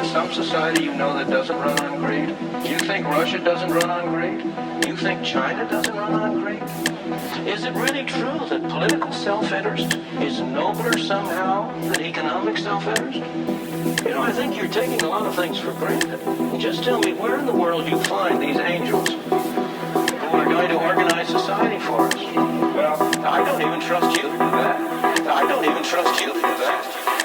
some society you know that doesn't run on greed? You think Russia doesn't run on greed? You think China doesn't run on greed? Is it really true that political self-interest is nobler somehow than economic self-interest? You know, I think you're taking a lot of things for granted. Just tell me where in the world you find these angels who are going to organize society for us. Well, I don't even trust you to do that. I don't even trust you to do that.